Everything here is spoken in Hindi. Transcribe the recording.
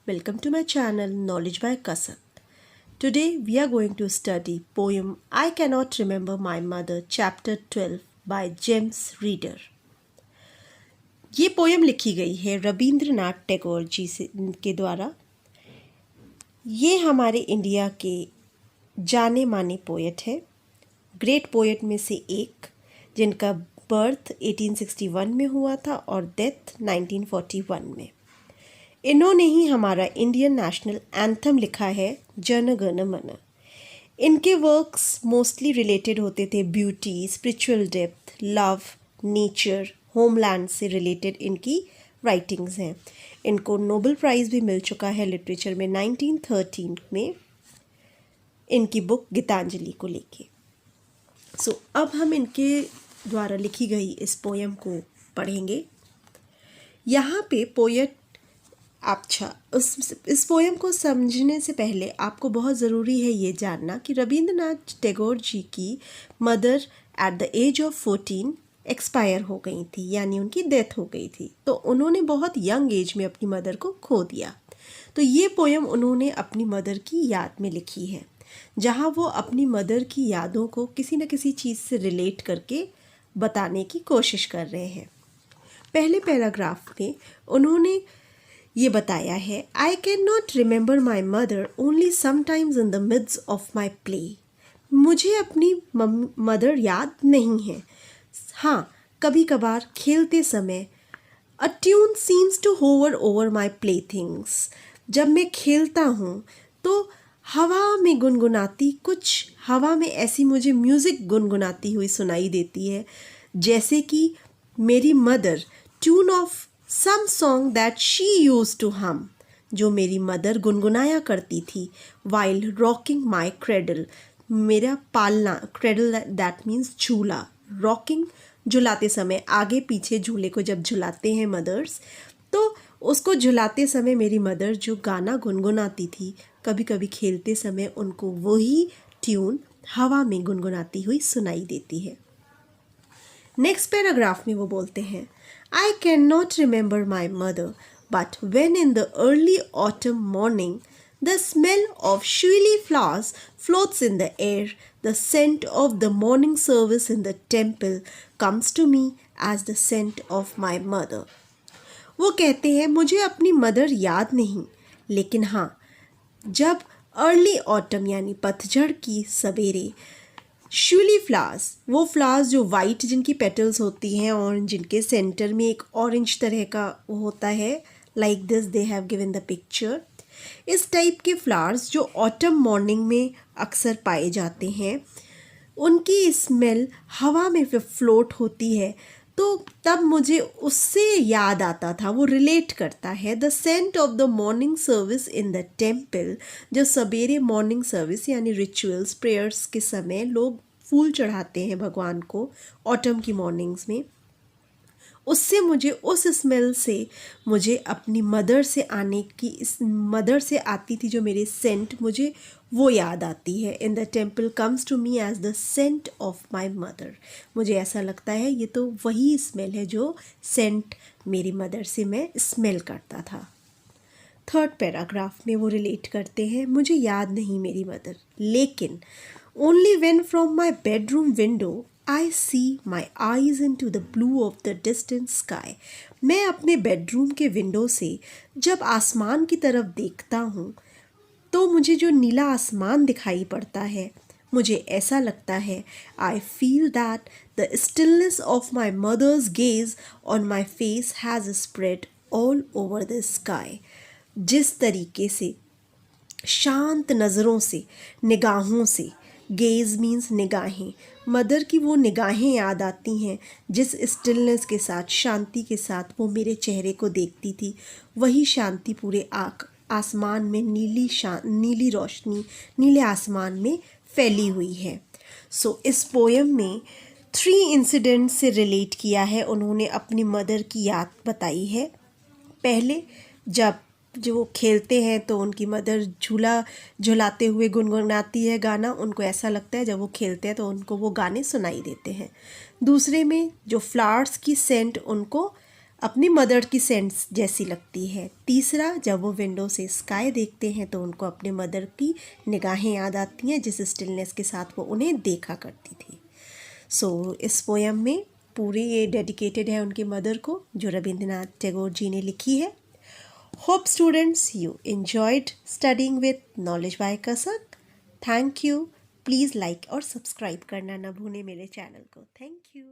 welcome to my channel Knowledge by Kasat. Today we are going to study poem I Cannot Remember My Mother chapter 12 by James Reader. ये पोएम लिखी गई है रविंद्रनाथ टैगोर जी के द्वारा। ये हमारे इंडिया के जाने माने पोएट है, ग्रेट पोएट में से एक, जिनका बर्थ 1861 में हुआ था और डेथ 1941 में। इन्होंने ही हमारा इंडियन नेशनल एंथम लिखा है जन गण मन। इनके वर्क्स मोस्टली रिलेटेड होते थे beauty, spiritual depth, love, nature, homeland से रिलेटेड इनकी राइटिंग्स हैं। इनको नोबेल प्राइज़ भी मिल चुका है लिटरेचर में 1913 में इनकी बुक गीतांजलि को लेके। अब हम इनके द्वारा लिखी गई इस पोएम को पढ़ेंगे। यहाँ पे पोएट इस पोएम को समझने से पहले आपको बहुत ज़रूरी है ये जानना कि रविंद्रनाथ टैगोर जी की mother at the age of 14 expire हो गई थी, यानी उनकी डेथ हो गई थी। तो उन्होंने बहुत यंग एज में अपनी मदर को खो दिया। तो ये पोएम उन्होंने अपनी मदर की याद में लिखी है, जहाँ वो अपनी मदर की यादों को किसी न किसी चीज़ से रिलेट करके बताने की कोशिश कर रहे हैं। पहले पैराग्राफ में उन्होंने ये बताया है, I can not remember my mother only sometimes in the midst of my play. मुझे अपनी मदर याद नहीं है, हाँ कभी कभार खेलते समय। A tune seems to hover over my play things. जब मैं खेलता हूँ तो हवा में गुनगुनाती, कुछ हवा में ऐसी मुझे म्यूज़िक गुनगुनाती हुई सुनाई देती है, जैसे कि मेरी mother tune of some song that she use to hum, जो मेरी मदर गुनगुनाया करती थी वाइल रॉकिंग माई क्रेडल। मेरा पालना, क्रेडल दैट मीन्स झूला, रॉकिंग झुलाते समय, आगे पीछे झूले को जब झुलाते हैं मदर्स, तो उसको झुलाते समय मेरी मदर जो गाना गुनगुनाती थी, कभी कभी खेलते समय उनको वही ट्यून हवा में गुनगुनाती हुई सुनाई देती है। नेक्स्ट पैराग्राफ में वो बोलते हैं, I cannot remember my mother, but when in the early autumn morning the smell of shewly flowers floats in the air, the scent of the morning service in the temple comes to me as the scent of my mother. वो कहते हैं, मुझे अपनी मदर याद नहीं, लेकिन हाँ जब अर्ली ऑटम यानी पतझड़ की सवेरे शूली फ्लावर्स, वो फ्लावर्स जो वाइट, जिनकी पेटल्स होती हैं और जिनके सेंटर में एक ऑरेंज तरह का वो होता है, like this they have given the picture. इस टाइप के फ्लावर्स जो ऑटम मॉर्निंग में अक्सर पाए जाते हैं, उनकी स्मेल हवा में फ्लोट होती है, तो तब मुझे उससे याद आता था, वो रिलेट करता है। The scent of the morning service in the temple, जो सवेरे मॉर्निंग सर्विस यानी रिचुअल्स, प्रेयर्स के समय लोग फूल चढ़ाते हैं भगवान को ऑटम की मॉर्निंग्स में, उससे मुझे, उस स्मेल से मुझे अपनी मदर से आने की, इस मदर से आती थी जो मेरे सेंट, मुझे वो याद आती है। In the temple comes to me as the scent of my mother. मुझे ऐसा लगता है ये तो वही स्मेल है जो सेंट मेरी मदर से मैं स्मेल करता था। थर्ड पैराग्राफ में वो रिलेट करते हैं, मुझे याद नहीं मेरी मदर, लेकिन only when from my bedroom window I see my eyes into the blue of the distant sky. मैं अपने बेडरूम के विंडो से जब आसमान की तरफ देखता हूँ तो मुझे जो नीला आसमान दिखाई पड़ता है, मुझे ऐसा लगता है, I feel that the stillness of my mother's gaze on my face has spread all over the sky. जिस तरीके से शांत नज़रों से, निगाहों से, गेज मीन्स निगाहें, मदर की वो निगाहें याद आती हैं जिस स्टिलनेस के साथ, शांति के साथ वो मेरे चेहरे को देखती थी, वही शांति पूरे आसमान में, नीली रोशनी नीले आसमान में फैली हुई है। इस पोएम में 3 इंसिडेंट से रिलेट किया है उन्होंने, अपनी मदर की याद बताई है। पहले जब जो खेलते हैं तो उनकी मदर झूला झुलाते हुए गुनगुनाती है गाना, उनको ऐसा लगता है जब वो खेलते हैं तो उनको वो गाने सुनाई देते हैं। दूसरे में जो फ्लावर्स की सेंट उनको अपनी मदर की सेंस जैसी लगती है। तीसरा, जब वो विंडो से स्काई देखते हैं तो उनको अपने मदर की निगाहें याद आती हैं, जिस स्टिलनेस के साथ वो उन्हें देखा करती थी। सो इस पोयम में पूरी ये डेडिकेटेड है उनकी मदर को, जो रविंद्रनाथ टैगोर जी ने लिखी है। Hope students you enjoyed studying with Knowledge by Kasak. Thank you. Please like और सब्सक्राइब करना ना भूलें मेरे चैनल को। Thank you.